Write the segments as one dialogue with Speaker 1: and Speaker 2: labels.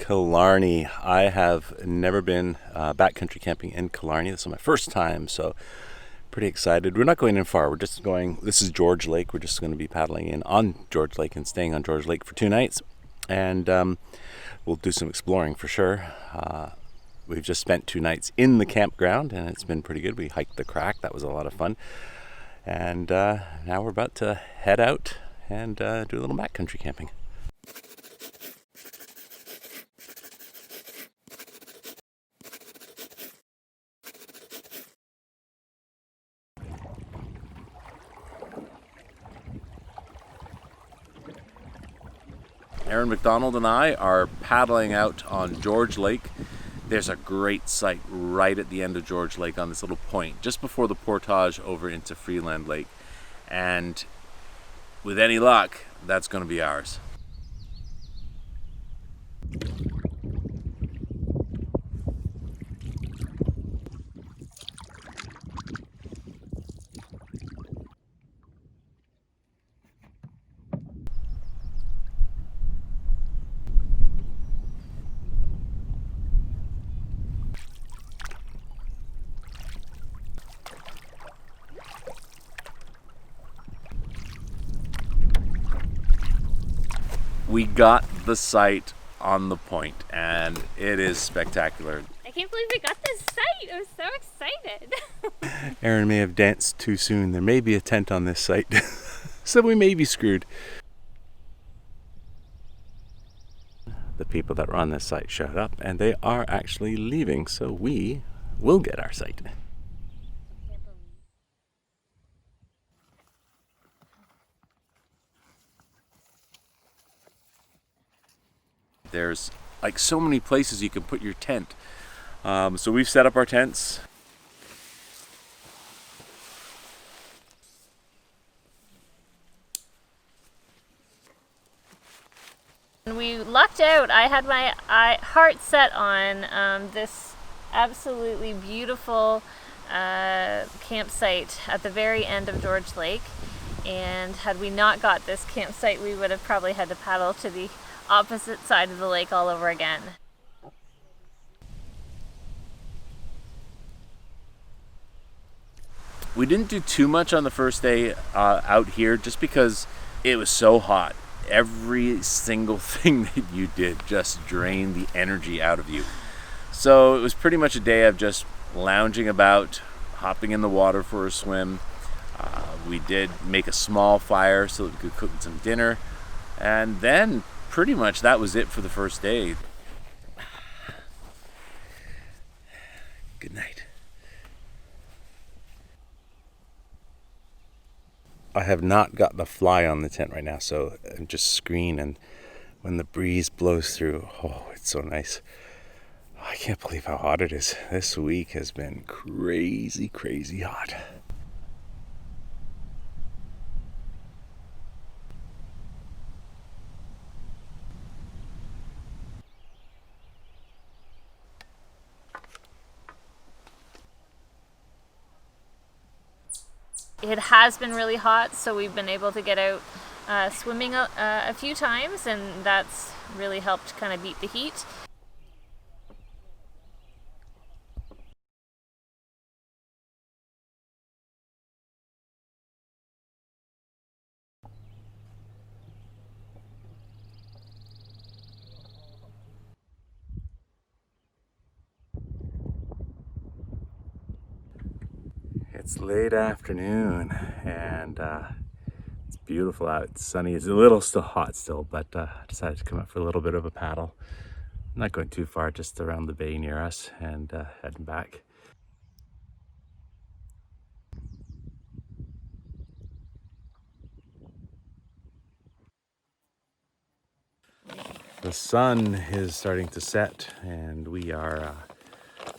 Speaker 1: Killarney. I have never been backcountry camping in Killarney. This is my first time, so pretty excited. We're not going in far. We're just going, this is George Lake. We're just going to be paddling in on George Lake and staying on George Lake for 2 nights. And we'll do some exploring for sure. We've just spent 2 nights in the campground and it's been pretty good. We hiked the crack. That was a lot of fun. And now we're about to head out and do a little backcountry camping. Erin MacDonald and I are paddling out on George Lake. There's a great site right at the end of George Lake on this little point, just before the portage over into Freeland Lake. And with any luck, that's going to be ours. We got the site on the point and it is spectacular.
Speaker 2: I can't believe we got this site. I'm so excited.
Speaker 1: Erin may have danced too soon. There may be a tent on this site, so we may be screwed. The people that run this site showed up and they are actually leaving, so we will get our site. There's like so many places you can put your tent. So we've set up our tents.
Speaker 2: We lucked out. I had my heart set on this absolutely beautiful campsite at the very end of George Lake. And had we not got this campsite, we would have probably had to paddle to the opposite side of the lake all over again.
Speaker 1: We didn't do too much on the first day out here just because it was so hot. Every single thing that you did just drained the energy out of you. So it was pretty much a day of just lounging about, hopping in the water for a swim. We did make a small fire so that we could cook some dinner. And then pretty much that was it for the first day. Good night. I have not got the fly on the tent right now, so I'm just screening, and when the breeze blows through, oh, it's so nice. I can't believe how hot it is. This week has been crazy, crazy hot.
Speaker 2: It has been really hot, so we've been able to get out swimming a few times, and that's really helped kind of beat the heat.
Speaker 1: It's late afternoon and it's beautiful out. It's sunny. It's a little still hot still, but I decided to come out for a little bit of a paddle. I'm not going too far, just around the bay near us and heading back. The sun is starting to set and we are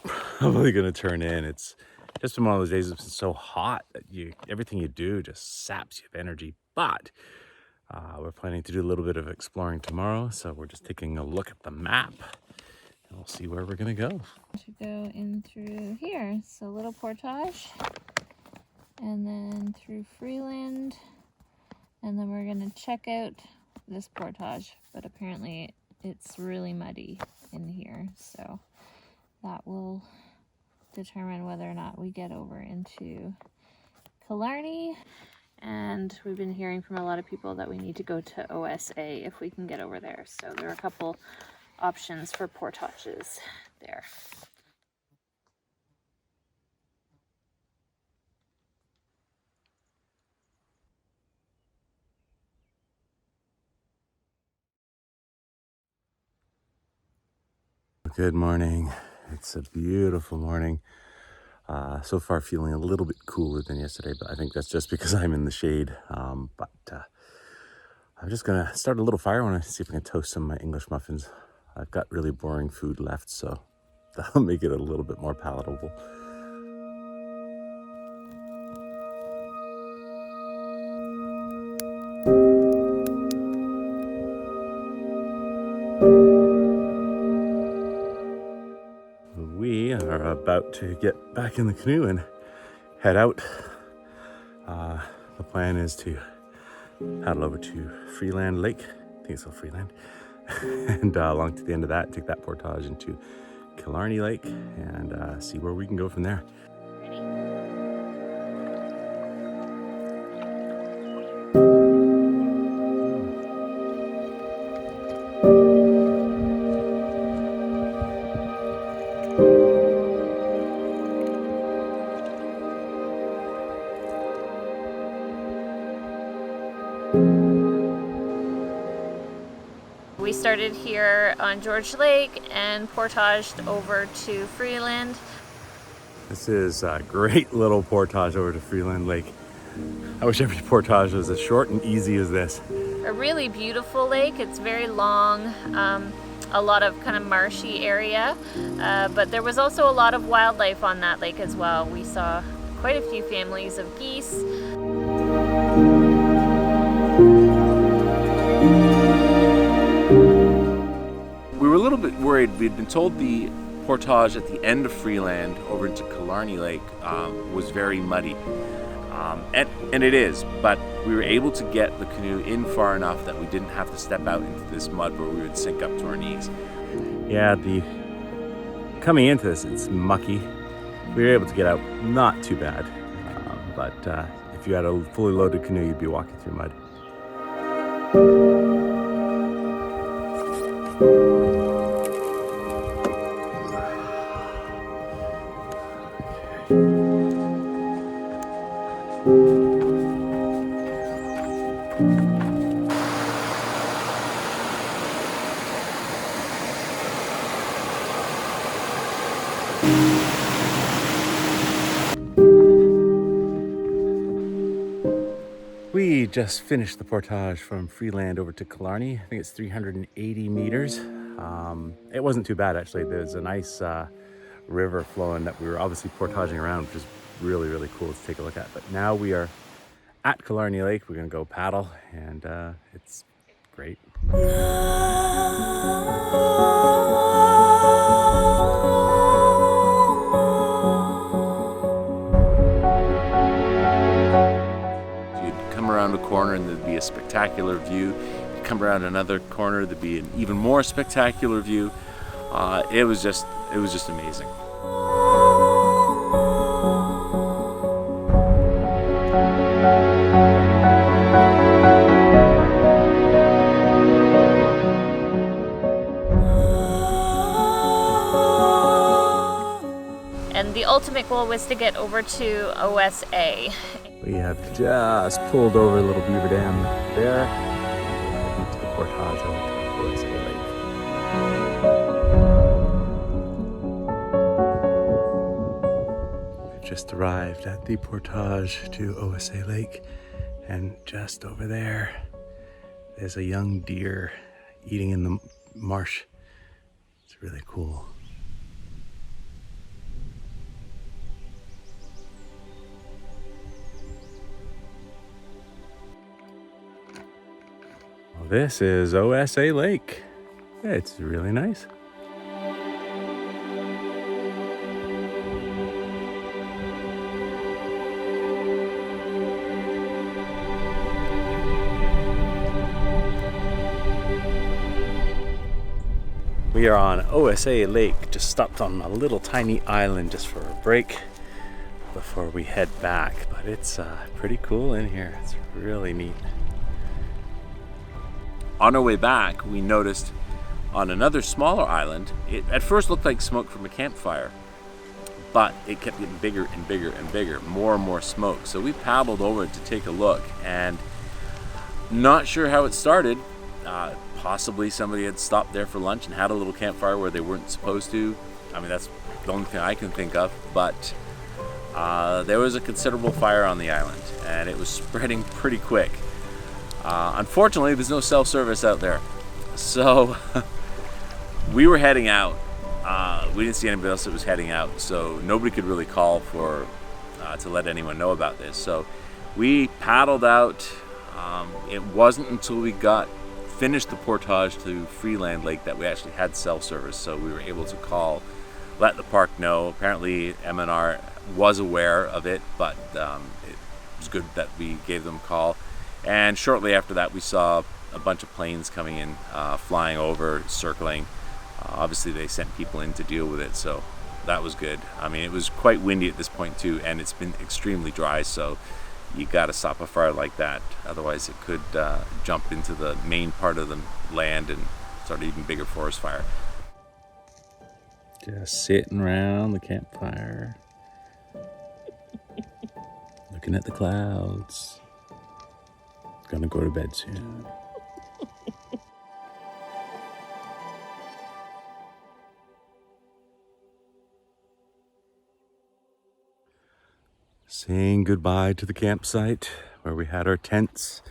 Speaker 1: probably going to turn in. It's just been one of those days that's been so hot that everything you do just saps you of energy. But we're planning to do a little bit of exploring tomorrow, so we're just taking a look at the map and we'll see where we're gonna go.
Speaker 2: To go in through here, so little portage, and then through Freeland, and then we're gonna check out this portage, but apparently it's really muddy in here, so that will determine whether or not we get over into Killarney. And we've been hearing from a lot of people that we need to go to OSA if we can get over there. So there are a couple options for portages there.
Speaker 1: Good morning. It's a beautiful morning. So far feeling a little bit cooler than yesterday, but I think that's just because I'm in the shade. But I'm just gonna start a little fire. I want to see if I can toast some of my English muffins. I've got really boring food left, so that'll make it a little bit more palatable. We are about to get back in the canoe and head out. The plan is to paddle over to Freeland Lake. I think it's called Freeland. And along to the end of that, take that portage into Killarney Lake and see where we can go from there.
Speaker 2: We started here on George Lake and portaged over to Freeland.
Speaker 1: This is a great little portage over to Freeland Lake. I wish every portage was as short and easy as this.
Speaker 2: A really beautiful lake. It's very long, a lot of kind of marshy area, but there was also a lot of wildlife on that lake as well. We saw quite a few families of geese.
Speaker 1: We were a little bit worried. We'd been told the portage at the end of Freeland over into Killarney Lake was very muddy. And it is, but we were able to get the canoe in far enough that we didn't have to step out into this mud where we would sink up to our knees. Yeah, coming into this, it's mucky. We were able to get out not too bad, but if you had a fully loaded canoe, you'd be walking through mud. We just finished the portage from Freeland over to Killarney. I think it's 380 meters. It wasn't too bad, actually. There's a nice river flowing that we were obviously portaging around, which is really, really cool to take a look at. But now we are at Killarney Lake. We're gonna go paddle, and it's great. Around a corner and there'd be a spectacular view. You come around another corner, there'd be an even more spectacular view. It was just amazing.
Speaker 2: And the ultimate goal was to get over to OSA.
Speaker 1: We have just pulled over a little beaver dam there, heading to the portage over to OSA Lake. We've just arrived at the portage to OSA Lake, and just over there, there's a young deer eating in the marsh. It's really cool. This is OSA Lake. It's really nice. We are on OSA Lake, just stopped on a little tiny island just for a break before we head back. But it's pretty cool in here. It's really neat. On our way back, we noticed on another smaller island, it at first looked like smoke from a campfire, but it kept getting bigger and bigger and bigger, more and more smoke. So we paddled over to take a look, and not sure how it started. Possibly somebody had stopped there for lunch and had a little campfire where they weren't supposed to. I mean, that's the only thing I can think of, but there was a considerable fire on the island, and it was spreading pretty quick. Unfortunately, there's no self-service out there, so we were heading out. We didn't see anybody else that was heading out, so nobody could really call for to let anyone know about this. So we paddled out. It wasn't until we finished the portage to Freeland Lake that we actually had self-service, so we were able to let the park know. Apparently MNR was aware of it, but it was good that we gave them a call. And shortly after that, we saw a bunch of planes coming in, flying over, circling. Obviously they sent people in to deal with it, so that was good. I mean, it was quite windy at this point too, and it's been extremely dry, so you got to stop a fire like that, otherwise it could jump into the main part of the land and start an even bigger forest fire. Just sitting around the campfire, looking at the clouds. Gonna go to bed soon. Saying goodbye to the campsite where we had our tents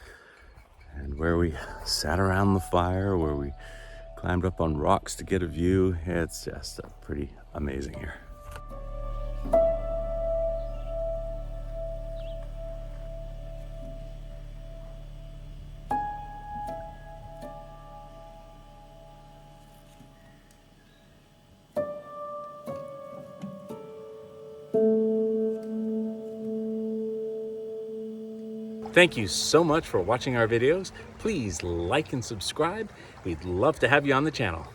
Speaker 1: and where we sat around the fire, where we climbed up on rocks to get a view. It's just pretty amazing here. Thank you so much for watching our videos. Please like and subscribe. We'd love to have you on the channel.